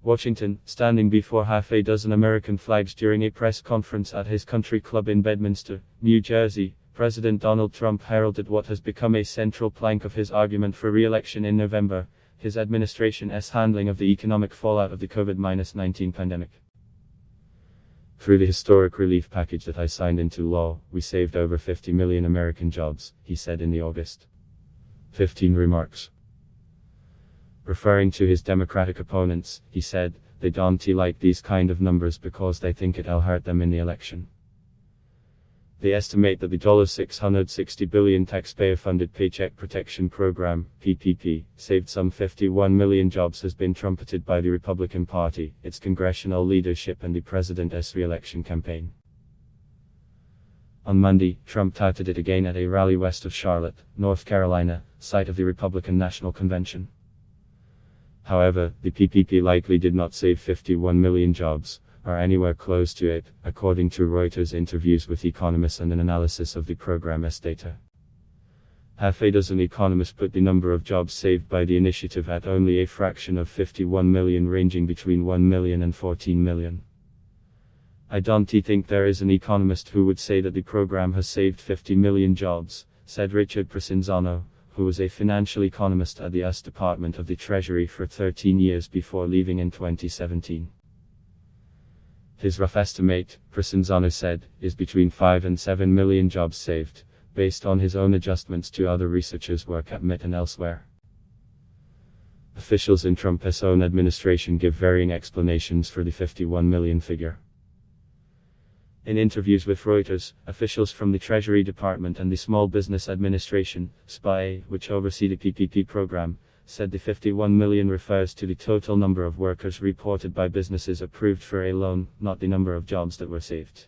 Washington, standing before half a dozen American flags during a press conference at his country club in Bedminster, New Jersey, President Donald Trump heralded what has become a central plank of his argument for re-election in November: his administration's handling of the economic fallout of the COVID-19 pandemic. "Through the historic relief package that I signed into law, we saved over 50 million American jobs," he said in the August 15 remarks. Referring to his Democratic opponents, he said, "They don't like these kind of numbers because they think it'll hurt them in the election." They estimate that the $660 billion taxpayer-funded Paycheck Protection Program, PPP, saved some 51 million jobs has been trumpeted by the Republican Party, its congressional leadership and the president's re-election campaign. On Monday, Trump touted it again at a rally west of Charlotte, North Carolina, site of the Republican National Convention. However, the PPP likely did not save 51 million jobs, or anywhere close to it, according to Reuters' interviews with economists and an analysis of the program's data. Half a dozen economists put the number of jobs saved by the initiative at only a fraction of 51 million, ranging between 1 million and 14 million. "I don't think there is an economist who would say that the program has saved 50 million jobs," said Richard Provenzano, who was a financial economist at the U.S. Department of the Treasury for 13 years before leaving in 2017. His rough estimate, Provenzano said, is between 5 and 7 million jobs saved, based on his own adjustments to other researchers' work at MIT and elsewhere. Officials in Trump's own administration give varying explanations for the 51 million figure. In interviews with Reuters, officials from the Treasury Department and the Small Business Administration, SBA, which oversee the PPP program, said the 51 million refers to the total number of workers reported by businesses approved for a loan, not the number of jobs that were saved.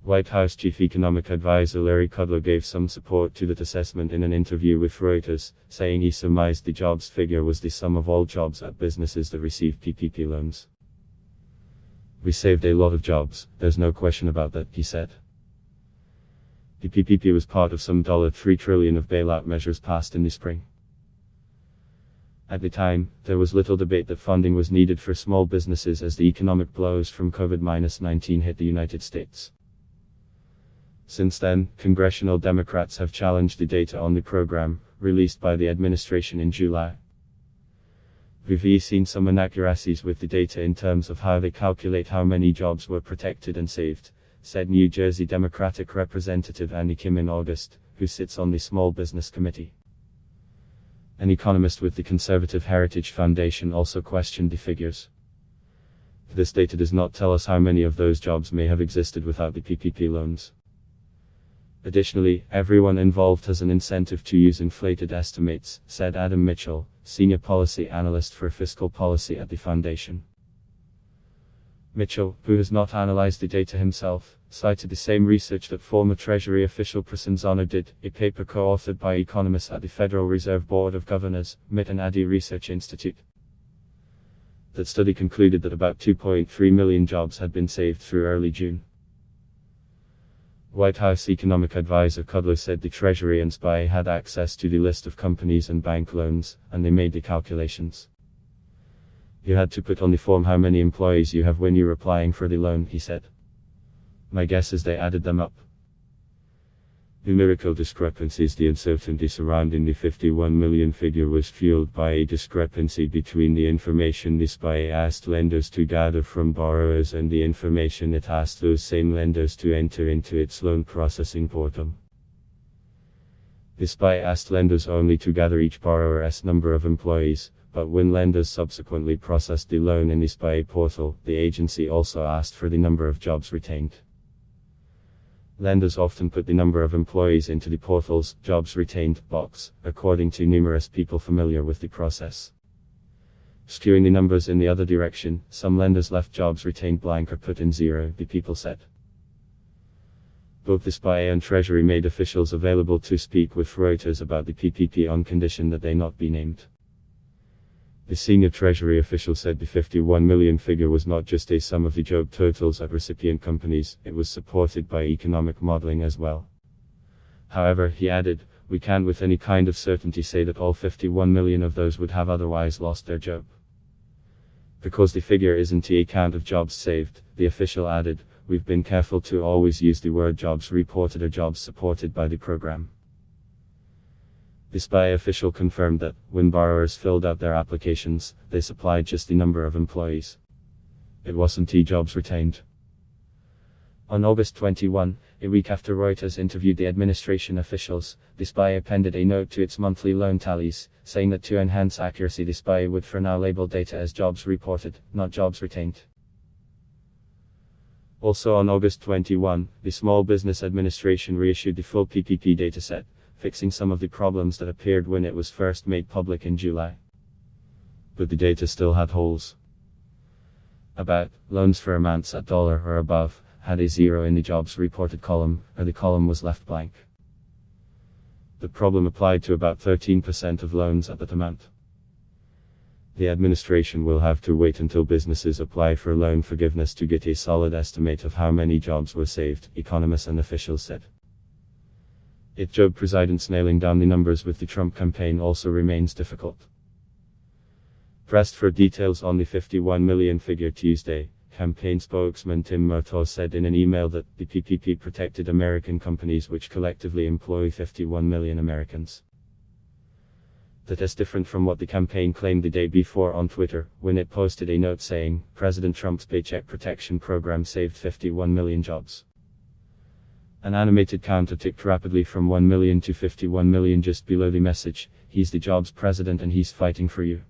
White House Chief Economic Advisor Larry Kudlow gave some support to that assessment in an interview with Reuters, saying he surmised the jobs figure was the sum of all jobs at businesses that received PPP loans. "We saved a lot of jobs, there's no question about that," he said. The PPP was part of some $3 trillion of bailout measures passed in the spring. At the time, there was little debate that funding was needed for small businesses as the economic blows from COVID-19 hit the United States. Since then, congressional Democrats have challenged the data on the program, released by the administration in July. We've seen some inaccuracies with the data in terms of how they calculate how many jobs were protected and saved, said New Jersey Democratic Representative Andy Kim in August, who sits on the Small Business Committee. An economist with the conservative Heritage Foundation also questioned the figures. "This data does not tell us how many of those jobs may have existed without the PPP loans. Additionally, everyone involved has an incentive to use inflated estimates," said Adam Mitchell, senior policy analyst for fiscal policy at the foundation. Mitchell, who has not analyzed the data himself, cited the same research that former Treasury official Provenzano did, a paper co-authored by economists at the Federal Reserve Board of Governors, MIT and Addy Research Institute. That study concluded that about 2.3 million jobs had been saved through early June. White House Economic Advisor Kudlow said the Treasury and SBA had access to the list of companies and bank loans, and they made the calculations. "You had to put on the form how many employees you have when you're applying for the loan," he said. "My guess is they added them up." Numerical discrepancies. The uncertainty surrounding the 51 million figure was fueled by a discrepancy between the information the SBA asked lenders to gather from borrowers and the information it asked those same lenders to enter into its loan processing portal. The SBA asked lenders only to gather each borrower's number of employees, but when lenders subsequently processed the loan in the SBA portal, the agency also asked for the number of jobs retained. Lenders often put the number of employees into the portal's jobs retained box, according to numerous people familiar with the process. Skewing the numbers in the other direction, some lenders left jobs retained blank or put in 0, the people said. Both the SBA and Treasury made officials available to speak with Reuters about the PPP on condition that they not be named. The senior Treasury official said the 51 million figure was not just a sum of the job totals at recipient companies, it was supported by economic modeling as well. However, he added, "We can't with any kind of certainty say that all 51 million of those would have otherwise lost their job. Because the figure isn't the count of jobs saved, the official added, we've been careful to always use the word jobs reported or jobs supported by the program. The SPI official confirmed that, when borrowers filled out their applications, they supplied just the number of employees. It wasn't the jobs retained. On August 21, a week after Reuters interviewed the administration officials, the SPI appended a note to its monthly loan tallies, saying that to enhance accuracy the SPI would for now label data as jobs reported, not jobs retained. Also on August 21, the Small Business Administration reissued the full PPP dataset, fixing some of the problems that appeared when it was first made public in July. But the data still had holes. About loans for amounts at dollar or above had a zero in the jobs reported column, or the column was left blank. The problem applied to about 13% of loans at that amount. The administration will have to wait until businesses apply for loan forgiveness to get a solid estimate of how many jobs were saved, economists and officials said. Its job presidents nailing down the numbers with the Trump campaign also remains difficult. Pressed for details on the 51 million figure Tuesday, campaign spokesman Tim Murtaugh said in an email that the PPP protected American companies which collectively employ 51 million Americans. That is different from what the campaign claimed the day before on Twitter, when it posted a note saying, President Trump's Paycheck Protection Program saved 51 million jobs. An animated counter ticked rapidly from 1 million to 51 million just below the message, he's the jobs president and he's fighting for you.